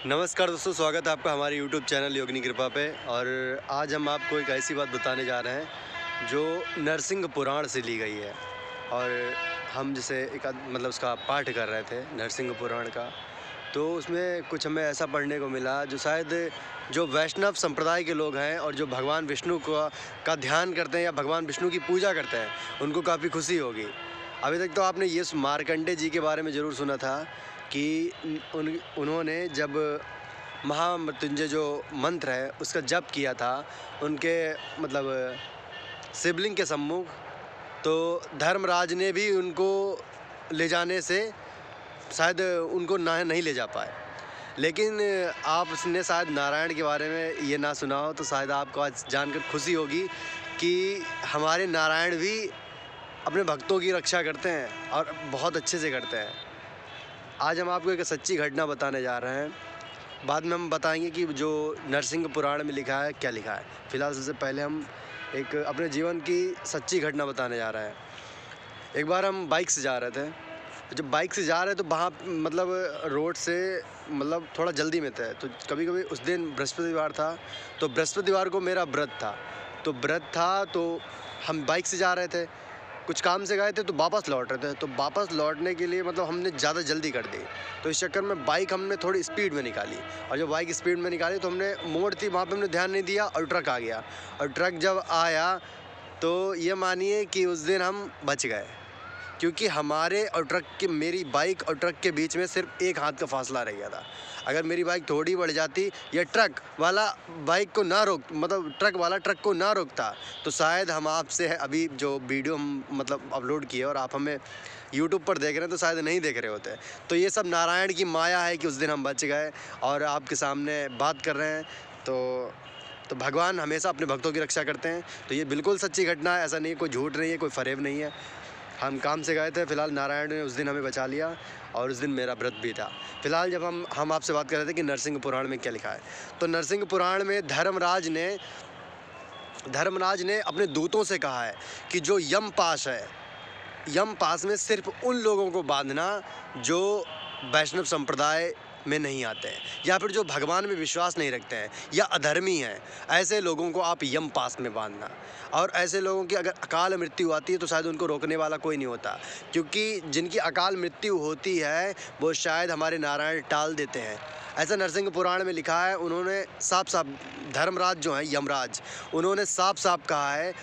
नमस्कार दोस्तों, स्वागत है आपका हमारे YouTube चैनल योगिनी कृपा पे। और आज हम आपको एक ऐसी बात बताने जा रहे हैं जो नरसिंह पुराण से ली गई है। और हम जैसे मतलब उसका पाठ कर रहे थे नरसिंह पुराण का, तो उसमें कुछ हमें ऐसा पढ़ने को मिला जो शायद जो वैष्णव संप्रदाय के लोग हैं और जो भगवान विष्णु का ध्यान करते हैं या भगवान विष्णु की पूजा करते हैं, उनको काफ़ी खुशी होगी। अभी तक तो आपने ये मार्कंडे जी के बारे में ज़रूर सुना था कि उन्होंने जब महामृत्युंजय जो मंत्र है उसका जप किया था उनके मतलब शिवलिंग के सम्मुख, तो धर्मराज ने भी उनको ले जाने से शायद उनको नहीं ले जा पाए। लेकिन आपने शायद नारायण के बारे में ये ना सुना हो, तो शायद आपको आज जानकर खुशी होगी कि हमारे नारायण भी अपने भक्तों की रक्षा करते हैं और बहुत अच्छे से करते हैं। आज हम आपको एक सच्ची घटना बताने जा रहे हैं, बाद में हम बताएंगे कि जो नरसिंह पुराण में लिखा है क्या लिखा है। फिलहाल सबसे पहले हम एक अपने जीवन की सच्ची घटना बताने जा रहे हैं। एक बार हम बाइक से जा रहे थे, जब बाइक से जा रहे तो वहाँ मतलब रोड से मतलब थोड़ा जल्दी में थे, तो कभी कभी उस दिन बृहस्पतिवार था, तो बृहस्पतिवार को मेरा व्रत था। तो हम बाइक से जा रहे थे, कुछ काम से गए थे तो वापस लौट रहे थे, तो वापस लौटने के लिए मतलब हमने ज़्यादा जल्दी कर दी, तो इस चक्कर में बाइक हमने थोड़ी स्पीड में निकाली। और जब बाइक स्पीड में निकाली तो हमने मोड़ थी वहाँ पे हमने ध्यान नहीं दिया और ट्रक आ गया। और ट्रक जब आया तो ये मानिए कि उस दिन हम बच गए, क्योंकि हमारे और ट्रक के मेरी बाइक और ट्रक के बीच में सिर्फ एक हाथ का फासला रह गया था। अगर मेरी बाइक थोड़ी बढ़ जाती या ट्रक वाला बाइक को ना रोक मतलब ट्रक वाला ट्रक को ना रोकता, तो शायद हम आपसे अभी जो वीडियो हम मतलब अपलोड किए और आप हमें यूट्यूब पर देख रहे हैं तो शायद नहीं देख रहे होते। तो ये सब नारायण की माया है कि उस दिन हम बच गए और आपके सामने बात कर रहे हैं। तो भगवान हमेशा अपने भक्तों की रक्षा करते हैं। तो ये बिल्कुल सच्ची घटना है, ऐसा नहीं है, कोई झूठ नहीं है, कोई फरेब नहीं है। हम काम से गए थे, फिलहाल नारायण ने उस दिन हमें बचा लिया और उस दिन मेरा व्रत भी था। फिलहाल जब हम आपसे बात कर रहे थे कि नरसिंह पुराण में क्या लिखा है, तो नरसिंह पुराण में धर्मराज ने अपने दूतों से कहा है कि जो यम पाश है, यम पास में सिर्फ उन लोगों को बांधना जो वैष्णव संप्रदाय में नहीं आते हैं या फिर जो भगवान में विश्वास नहीं रखते हैं या अधर्मी हैं, ऐसे लोगों को आप यम पास में बांधना। और ऐसे लोगों की अगर अकाल मृत्यु आती है तो शायद उनको रोकने वाला कोई नहीं होता, क्योंकि जिनकी अकाल मृत्यु होती है वो शायद हमारे नारायण टाल देते हैं। ऐसा नरसिंह पुराण में लिखा है। उन्होंने साफ साफ, धर्मराज जो है यमराज, उन्होंने साफ साफ कहा है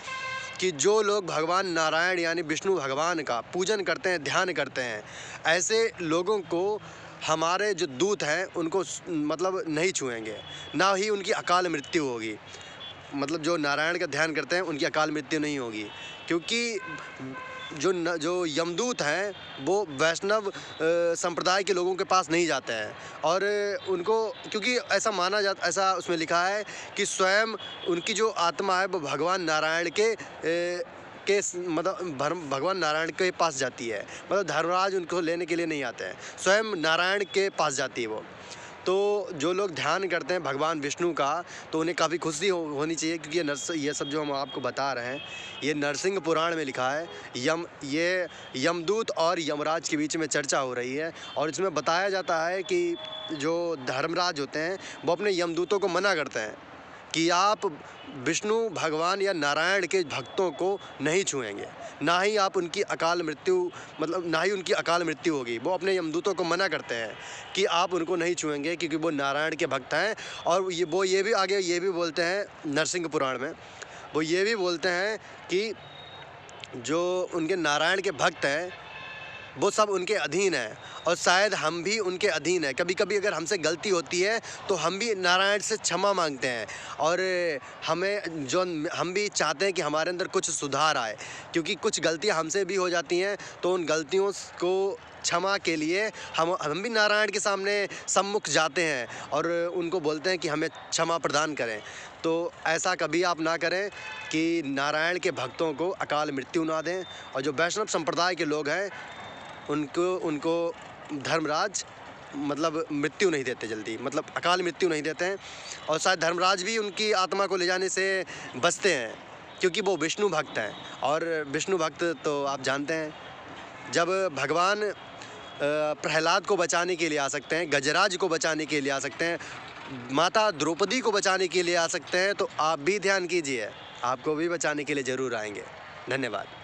कि जो लोग भगवान नारायण यानी विष्णु भगवान का पूजन करते हैं, ध्यान करते हैं, ऐसे लोगों को हमारे जो दूत हैं उनको मतलब नहीं छुएंगे, ना ही उनकी अकाल मृत्यु होगी। मतलब जो नारायण का ध्यान करते हैं उनकी अकाल मृत्यु नहीं होगी, क्योंकि जो यमदूत हैं वो वैष्णव संप्रदाय के लोगों के पास नहीं जाते हैं। और उनको क्योंकि ऐसा उसमें लिखा है कि स्वयं उनकी जो आत्मा है वो भगवान नारायण मतलब भगवान नारायण के पास जाती है। मतलब धर्मराज उनको लेने के लिए नहीं आते हैं, स्वयं नारायण के पास जाती है वो। तो जो लोग ध्यान करते हैं भगवान विष्णु का, तो उन्हें काफ़ी खुशी होनी चाहिए, क्योंकि ये सब जो हम आपको बता रहे हैं ये नरसिंह पुराण में लिखा है। ये यमदूत और यमराज के बीच में चर्चा हो रही है और इसमें बताया जाता है कि जो धर्मराज होते हैं वो अपने यमदूतों को मना करते हैं कि आप विष्णु भगवान या नारायण के भक्तों को नहीं छुएंगे, ना ही आप उनकी अकाल मृत्यु मतलब ना ही उनकी अकाल मृत्यु होगी। वो अपने यमदूतों को मना करते हैं कि आप उनको नहीं छुएंगे, क्योंकि वो नारायण के भक्त हैं। और वो ये भी आगे ये भी बोलते हैं नरसिंह पुराण में, वो ये भी बोलते हैं कि जो उनके नारायण के भक्त हैं वो सब उनके अधीन है और शायद हम भी उनके अधीन है। कभी कभी अगर हमसे गलती होती है तो हम भी नारायण से क्षमा मांगते हैं और हम भी चाहते हैं कि हमारे अंदर कुछ सुधार आए, क्योंकि कुछ गलतियां हमसे भी हो जाती हैं। तो उन गलतियों को क्षमा के लिए हम भी नारायण के सामने सम्मुख जाते हैं और उनको बोलते हैं कि हमें क्षमा प्रदान करें। तो ऐसा कभी आप ना करें कि नारायण के भक्तों को अकाल मृत्यु ना दें। और जो वैष्णव संप्रदाय के लोग हैं उनको धर्मराज मतलब मृत्यु नहीं देते जल्दी, मतलब अकाल मृत्यु नहीं देते हैं। और शायद धर्मराज भी उनकी आत्मा को ले जाने से बचते हैं, क्योंकि वो विष्णु भक्त हैं। और विष्णु भक्त तो आप जानते हैं, जब भगवान प्रहलाद को बचाने के लिए आ सकते हैं, गजराज को बचाने के लिए आ सकते हैं, माता द्रौपदी को बचाने के लिए आ सकते हैं। तो आप भी ध्यान कीजिए, आपको भी बचाने के लिए ज़रूर आएंगे। धन्यवाद।